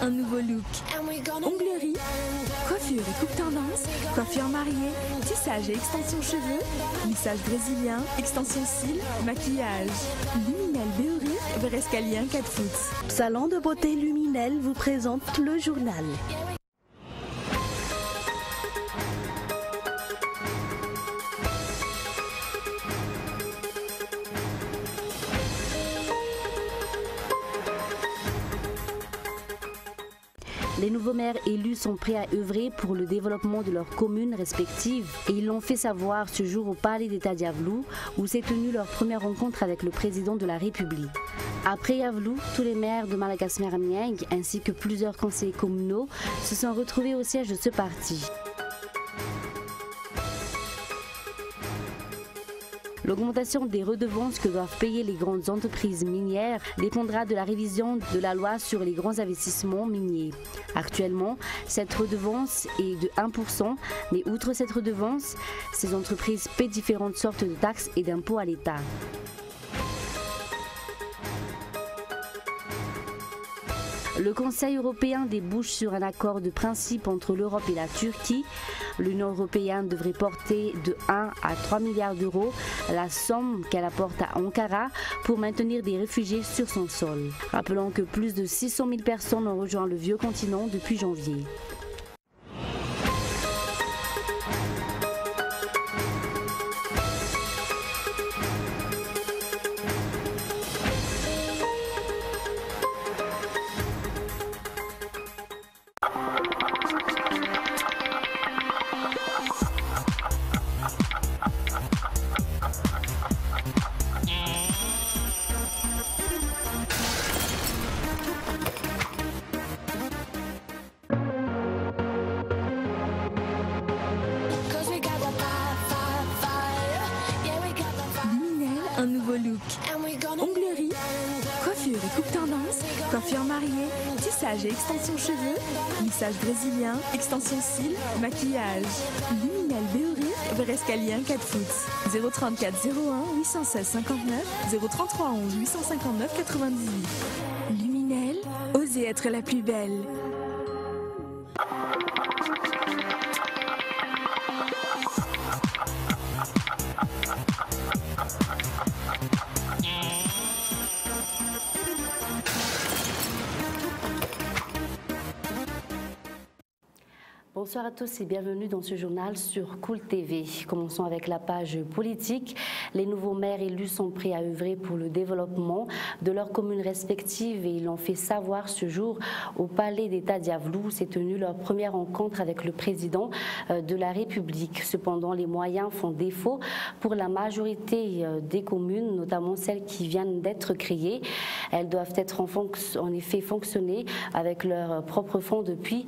un nouveau look. Onglerie, coiffure et coupe tendance, coiffure mariée, tissage et extension cheveux, lissage brésilien, extension cils, maquillage. Luminel Béory, Verescalien 4 foot. Salon de beauté Luminel vous présente le journal. Les nouveaux maires élus sont prêts à œuvrer pour le développement de leurs communes respectives et ils l'ont fait savoir ce jour au Palais d'État d'Yavlou où s'est tenue leur première rencontre avec le président de la République. Après Yavlou, tous les maires de Malagasy-Mieng ainsi que plusieurs conseillers communaux se sont retrouvés au siège de ce parti. L'augmentation des redevances que doivent payer les grandes entreprises minières dépendra de la révision de la loi sur les grands investissements miniers. Actuellement, cette redevance est de 1%, mais outre cette redevance, ces entreprises paient différentes sortes de taxes et d'impôts à l'État. Le Conseil européen débouche sur un accord de principe entre l'Europe et la Turquie. L'Union européenne devrait porter de 1 à 3 milliards d'euros la somme qu'elle apporte à Ankara pour maintenir des réfugiés sur son sol. Rappelons que plus de 600 000 personnes ont rejoint le vieux continent depuis janvier. Un nouveau look. Onglerie, coiffure et coupe tendance, coiffure mariée, tissage et extension cheveux, lissage brésilien, extension cils, maquillage. Luminel Béory, Verescalien 4 foot. 034 01 816 59 033 11 859 98. Luminel, osez être la plus belle. Bonsoir à tous et bienvenue dans ce journal sur Cool TV. Commençons avec la page politique. Les nouveaux maires élus sont prêts à œuvrer pour le développement de leurs communes respectives et ils l'ont fait savoir ce jour au Palais d'État d'Yavlou. S'est tenue leur première rencontre avec le président de la République. Cependant, les moyens font défaut pour la majorité des communes, notamment celles qui viennent d'être créées. Elles doivent être en effet fonctionner avec leurs propres fonds depuis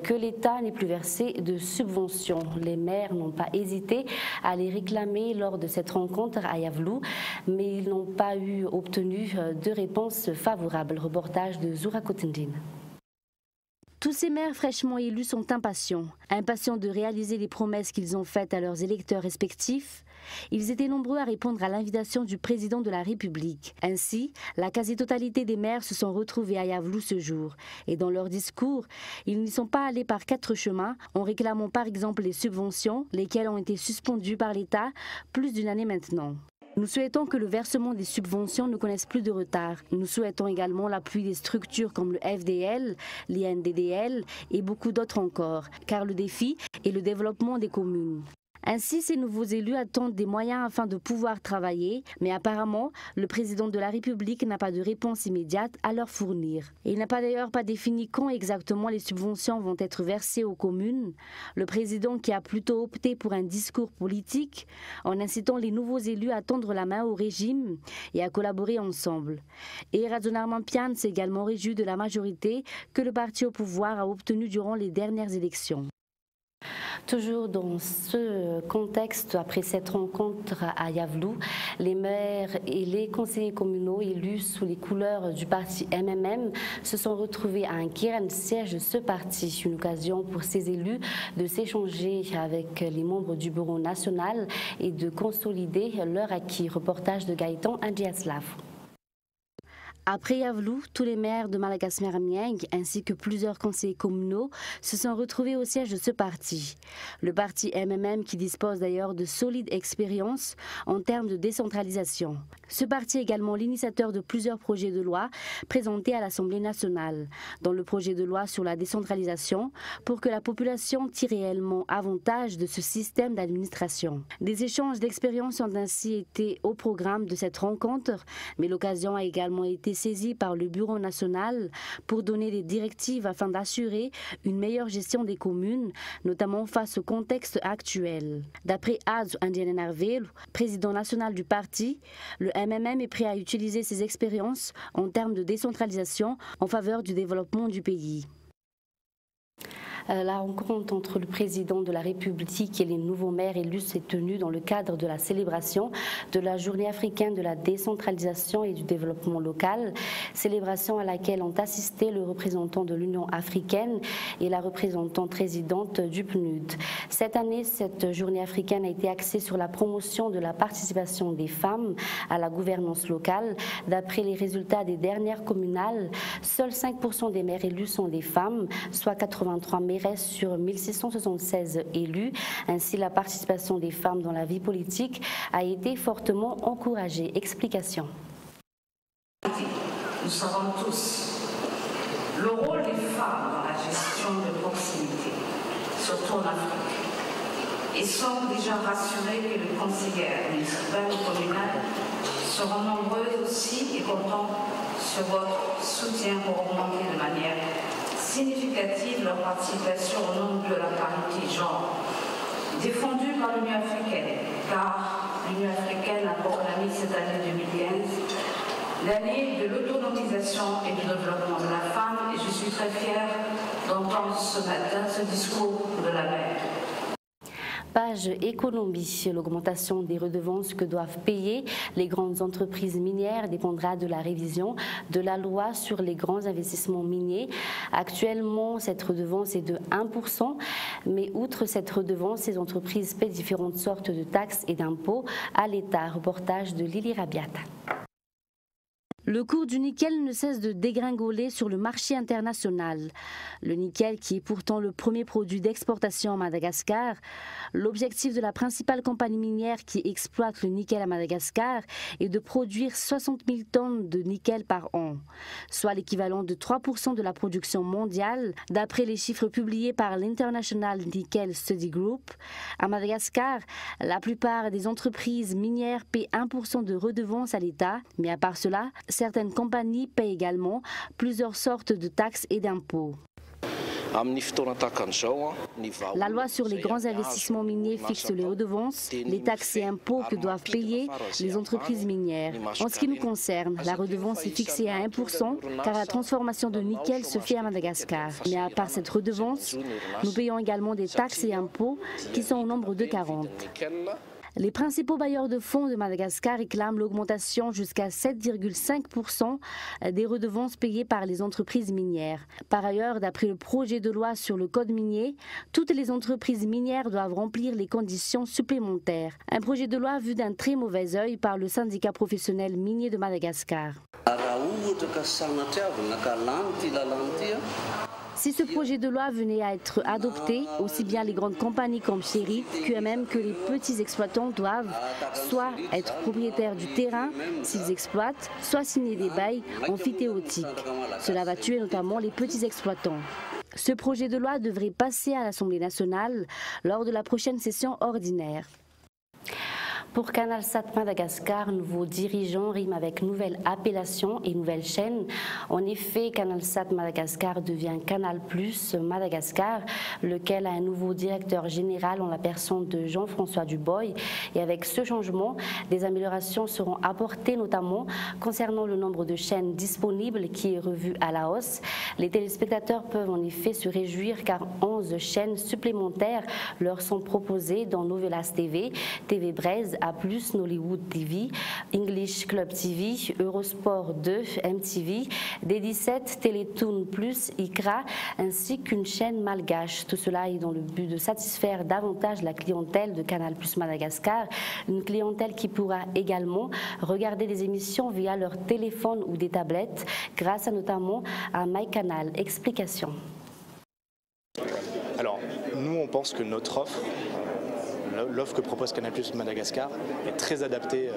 que l'État n'est plus versé de subventions. Les maires n'ont pas hésité à les réclamer lors de cette rencontre à Yavlou, mais ils n'ont pas obtenu de réponse favorable. Reportage de Zoura Kotendine. Tous ces maires fraîchement élus sont impatients de réaliser les promesses qu'ils ont faites à leurs électeurs respectifs. Ils étaient nombreux à répondre à l'invitation du président de la République. Ainsi, la quasi-totalité des maires se sont retrouvés à Yavlou ce jour. Et dans leur discours, ils n'y sont pas allés par 4 chemins, en réclamant par exemple les subventions, lesquelles ont été suspendues par l'État plus d'une année maintenant. Nous souhaitons que le versement des subventions ne connaisse plus de retard. Nous souhaitons également l'appui des structures comme le FDL, l'INDDL et beaucoup d'autres encore, car le défi est le développement des communes. Ainsi, ces nouveaux élus attendent des moyens afin de pouvoir travailler, mais apparemment, le président de la République n'a pas de réponse immédiate à leur fournir. Et il n'a d'ailleurs pas défini quand exactement les subventions vont être versées aux communes. Le président qui a plutôt opté pour un discours politique en incitant les nouveaux élus à tendre la main au régime et à collaborer ensemble. Et Razonarman Pian s'est également réjoui de la majorité que le parti au pouvoir a obtenue durant les dernières élections. Toujours dans ce contexte, après cette rencontre à Yavlou, les maires et les conseillers communaux élus sous les couleurs du parti MMM se sont retrouvés à un Kiran, siège de ce parti. Une occasion pour ces élus de s'échanger avec les membres du bureau national et de consolider leur acquis. Reportage de Gaëtan Andjiaslav. Après Yavlou, tous les maires de Malagasy-Mieng ainsi que plusieurs conseillers communaux se sont retrouvés au siège de ce parti. Le parti MMM qui dispose d'ailleurs de solides expériences en termes de décentralisation. Ce parti est également l'initiateur de plusieurs projets de loi présentés à l'Assemblée nationale, dont le projet de loi sur la décentralisation pour que la population tire réellement avantage de ce système d'administration. Des échanges d'expériences ont ainsi été au programme de cette rencontre, mais l'occasion a également été saisie par le Bureau national pour donner des directives afin d'assurer une meilleure gestion des communes, notamment face au contexte actuel. D'après Azu Andianenarvelu, président national du parti, le MMM est prêt à utiliser ses expériences en termes de décentralisation en faveur du développement du pays. La rencontre entre le président de la République et les nouveaux maires élus s'est tenue dans le cadre de la célébration de la Journée africaine de la décentralisation et du développement local, célébration à laquelle ont assisté le représentant de l'Union africaine et la représentante résidente du PNUD. Cette année, cette Journée africaine a été axée sur la promotion de la participation des femmes à la gouvernance locale. D'après les résultats des dernières communales, seuls 5% des maires élus sont des femmes, soit 83 maires sur 1676 élus. Ainsi, la participation des femmes dans la vie politique a été fortement encouragée. Explication. Nous savons tous le rôle des femmes dans la gestion de proximité, surtout en Afrique, et sommes déjà rassurés que les conseillères municipales et communales seront nombreuses aussi et comptons sur votre soutien pour augmenter de manière significative leur participation au nom de la parité genre, défendue par l'Union africaine, car l'Union africaine a proclamé cette année 2015 l'année de l'autonomisation et du développement de la femme, et je suis très fière d'entendre ce matin ce discours de la mère. Page économie. L'augmentation des redevances que doivent payer les grandes entreprises minières dépendra de la révision de la loi sur les grands investissements miniers. Actuellement, cette redevance est de 1%, mais outre cette redevance, ces entreprises paient différentes sortes de taxes et d'impôts à l'État. Reportage de Lily Rabiata. Le cours du nickel ne cesse de dégringoler sur le marché international. Le nickel, qui est pourtant le premier produit d'exportation à Madagascar, l'objectif de la principale compagnie minière qui exploite le nickel à Madagascar est de produire 60 000 tonnes de nickel par an, soit l'équivalent de 3% de la production mondiale, d'après les chiffres publiés par l'International Nickel Study Group. À Madagascar, la plupart des entreprises minières paient 1% de redevance à l'État, mais à part cela, certaines compagnies paient également plusieurs sortes de taxes et d'impôts. La loi sur les grands investissements miniers fixe les redevances, les taxes et impôts que doivent payer les entreprises minières. En ce qui nous concerne, la redevance est fixée à 1% car la transformation de nickel se fait à Madagascar. Mais à part cette redevance, nous payons également des taxes et impôts qui sont au nombre de 40. Les principaux bailleurs de fonds de Madagascar réclament l'augmentation jusqu'à 7,5% des redevances payées par les entreprises minières. Par ailleurs, d'après le projet de loi sur le code minier, toutes les entreprises minières doivent remplir les conditions supplémentaires. Un projet de loi vu d'un très mauvais œil par le syndicat professionnel minier de Madagascar. Si ce projet de loi venait à être adopté, aussi bien les grandes compagnies comme Chéri, QMM que les petits exploitants doivent soit être propriétaires du terrain s'ils exploitent, soit signer des bails amphithéotiques. Cela va tuer notamment les petits exploitants. Ce projet de loi devrait passer à l'Assemblée nationale lors de la prochaine session ordinaire. Pour CanalSat Madagascar, nouveau dirigeant rime avec nouvelle appellation et nouvelle chaîne. En effet, CanalSat Madagascar devient Canal Plus Madagascar, lequel a un nouveau directeur général en la personne de Jean-François Dubois. Et avec ce changement, des améliorations seront apportées, notamment concernant le nombre de chaînes disponibles qui est revu à la hausse. Les téléspectateurs peuvent en effet se réjouir car 11 chaînes supplémentaires leur sont proposées dans Novelas TV, TV Braise, A+, Nollywood TV, English Club TV, Eurosport 2, MTV, D17, Télétoon Plus, ICRA, ainsi qu'une chaîne malgache. Tout cela est dans le but de satisfaire davantage la clientèle de Canal+ Madagascar, une clientèle qui pourra également regarder des émissions via leur téléphone ou des tablettes, grâce notamment à MyCanal. Explication. Alors, nous on pense que notre offre, l'offre que propose Canal+ Madagascar, est très adaptée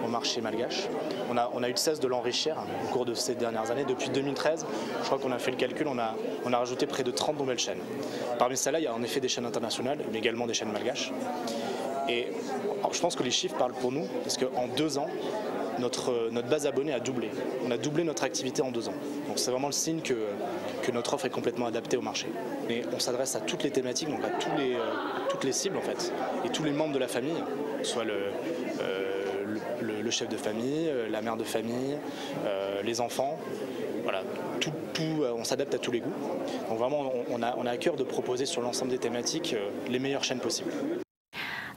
au marché malgache. On a eu de cesse de l'enrichir au cours de ces dernières années. Depuis 2013, je crois qu'on a fait le calcul, on a rajouté près de 30 nouvelles chaînes. Parmi celles-là, il y a en effet des chaînes internationales, mais également des chaînes malgaches. Et je pense que les chiffres parlent pour nous, parce qu'en 2 ans, notre base abonnée a doublé. On a doublé notre activité en 2 ans. Donc c'est vraiment le signe que notre offre est complètement adaptée au marché. Et on s'adresse à toutes les thématiques, donc à toutes les cibles en fait, et tous les membres de la famille, soit le chef de famille, la mère de famille, les enfants. Voilà, on s'adapte à tous les goûts. Donc vraiment, on a à cœur de proposer sur l'ensemble des thématiques les meilleures chaînes possibles.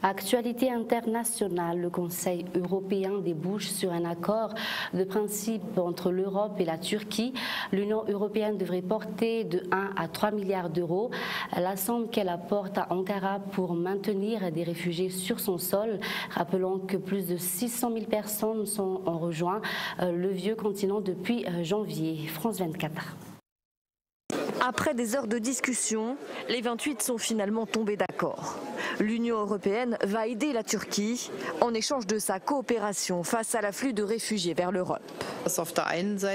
Actualité internationale, le Conseil européen débouche sur un accord de principe entre l'Europe et la Turquie. L'Union européenne devrait porter de 1 à 3 milliards d'euros la somme qu'elle apporte à Ankara pour maintenir des réfugiés sur son sol. Rappelons que plus de 600 000 personnes ont rejoint le vieux continent depuis janvier. France 24. Après des heures de discussion, les 28 sont finalement tombés d'accord. L'Union européenne va aider la Turquie en échange de sa coopération face à l'afflux de réfugiés vers l'Europe.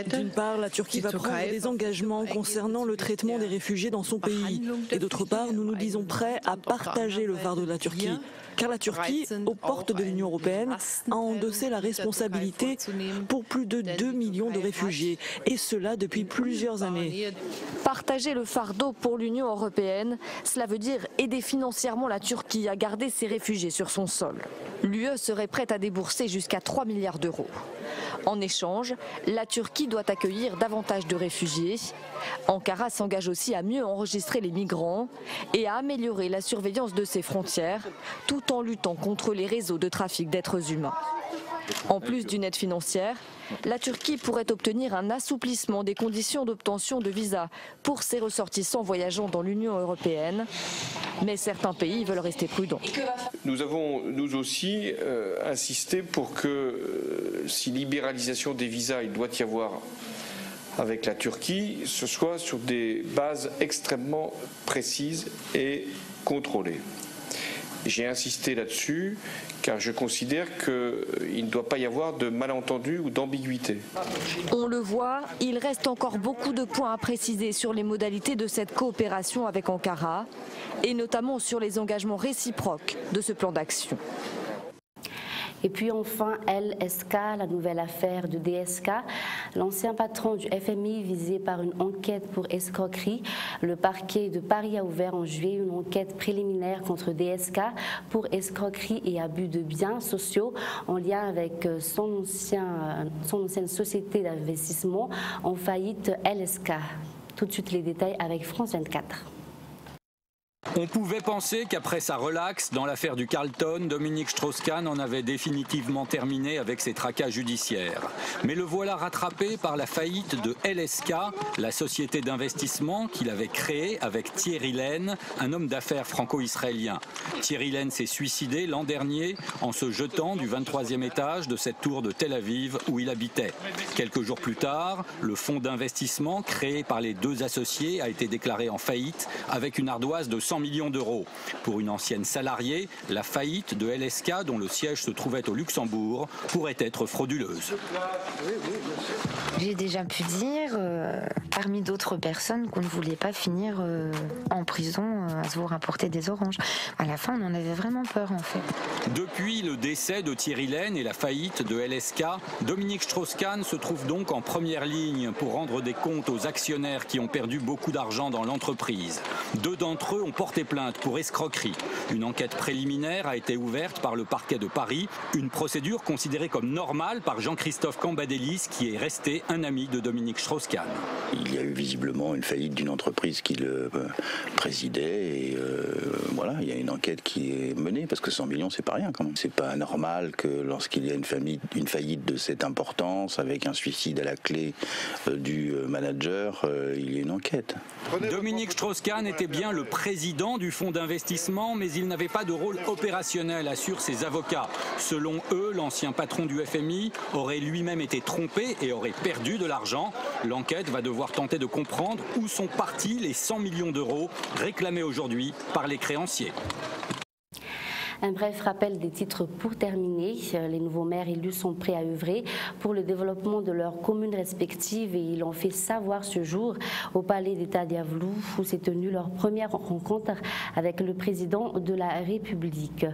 D'une part, la Turquie va prendre des engagements concernant le traitement des réfugiés dans son pays. Et d'autre part, nous nous disons prêts à partager le fardeau de la Turquie. Car la Turquie, aux portes de l'Union européenne, a endossé la responsabilité pour plus de 2 millions de réfugiés, et cela depuis plusieurs années. Partager le fardeau pour l'Union européenne, cela veut dire aider financièrement la Turquie à garder ses réfugiés sur son sol. L'UE serait prête à débourser jusqu'à 3 milliards d'euros. En échange, la Turquie doit accueillir davantage de réfugiés. Ankara s'engage aussi à mieux enregistrer les migrants et à améliorer la surveillance de ses frontières, tout en luttant contre les réseaux de trafic d'êtres humains. En plus d'une aide financière, la Turquie pourrait obtenir un assouplissement des conditions d'obtention de visa pour ses ressortissants voyageant dans l'Union européenne. Mais certains pays veulent rester prudents. Nous avons, nous aussi, insisté pour que si libéralisation des visas il doit y avoir avec la Turquie, ce soit sur des bases extrêmement précises et contrôlées. J'ai insisté là-dessus car je considère qu'il ne doit pas y avoir de malentendu ou d'ambiguïté. On le voit, il reste encore beaucoup de points à préciser sur les modalités de cette coopération avec Ankara et notamment sur les engagements réciproques de ce plan d'action. Et puis enfin, LSK, la nouvelle affaire de DSK, l'ancien patron du FMI visé par une enquête pour escroquerie. Le parquet de Paris a ouvert en juillet une enquête préliminaire contre DSK pour escroquerie et abus de biens sociaux en lien avec son ancienne société d'investissement en faillite LSK. Tout de suite les détails avec France 24. On pouvait penser qu'après sa relaxe dans l'affaire du Carlton, Dominique Strauss-Kahn en avait définitivement terminé avec ses tracas judiciaires. Mais le voilà rattrapé par la faillite de LSK, la société d'investissement qu'il avait créée avec Thierry Lehne, un homme d'affaires franco-israélien. Thierry Lehne s'est suicidé l'an dernier en se jetant du 23e étage de cette tour de Tel Aviv où il habitait. Quelques jours plus tard, le fonds d'investissement créé par les deux associés a été déclaré en faillite avec une ardoise de 100 millions d'euros. Pour une ancienne salariée, la faillite de LSK, dont le siège se trouvait au Luxembourg, pourrait être frauduleuse. J'ai déjà pu dire, parmi d'autres personnes, qu'on ne voulait pas finir en prison à se voir apporter des oranges. À la fin, on en avait vraiment peur, en fait. Depuis le décès de Thierry Lehne et la faillite de LSK, Dominique Strauss-Kahn se trouve donc en première ligne pour rendre des comptes aux actionnaires qui ont perdu beaucoup d'argent dans l'entreprise. 2 d'entre eux ont porté plainte pour escroquerie. Une enquête préliminaire a été ouverte par le parquet de Paris, une procédure considérée comme normale par Jean-Christophe Cambadélis, qui est resté un ami de Dominique Strauss-Kahn. Il il y a eu visiblement une faillite d'une entreprise qu'il présidait et voilà, il y a une enquête qui est menée parce que 100 millions c'est pas rien quand même. C'est pas normal que lorsqu'il y a une faillite de cette importance avec un suicide à la clé du manager, il y ait une enquête. Dominique Strauss-Kahn était bien le président du fonds d'investissement, mais il n'avait pas de rôle opérationnel, assurent ses avocats. Selon eux, l'ancien patron du FMI aurait lui-même été trompé et aurait perdu de l'argent. L'enquête va devoir tenter de comprendre où sont partis les 100 millions d'euros réclamés aujourd'hui par les créanciers. Un bref rappel des titres pour terminer. Les nouveaux maires élus sont prêts à œuvrer pour le développement de leurs communes respectives et ils l'ont fait savoir ce jour au Palais d'État d'Yavlou où s'est tenue leur première rencontre avec le président de la République.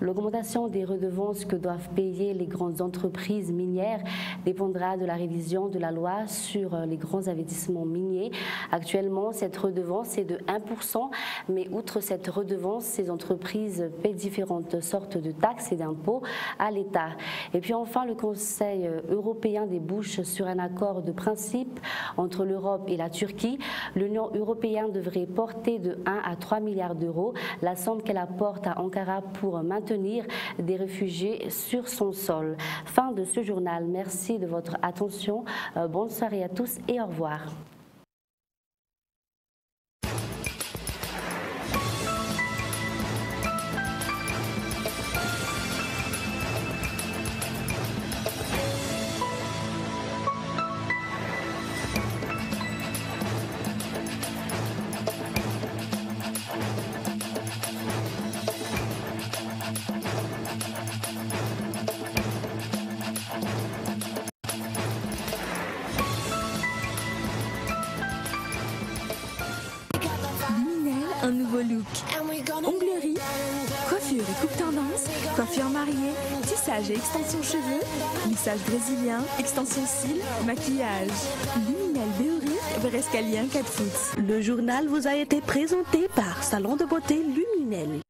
L'augmentation des redevances que doivent payer les grandes entreprises minières dépendra de la révision de la loi sur les grands investissements miniers. Actuellement, cette redevance est de 1%, mais outre cette redevance, ces entreprises paient différentes sortes de taxes et d'impôts à l'État. Et puis enfin, le Conseil européen débouche sur un accord de principe entre l'Europe et la Turquie. L'Union européenne devrait porter de 1 à 3 milliards d'euros la somme qu'elle apporte à Ankara pour maintenir des réfugiés sur son sol. Fin de ce journal. Merci de votre attention. Bonne soirée à tous et au revoir. Un nouveau look. Onglerie, coiffure et coupe tendance, coiffure mariée, tissage et extension cheveux, lissage brésilien, extension cils, maquillage. Luminel Béoric, Brescalien 4 foot. Le journal vous a été présenté par Salon de beauté Luminel.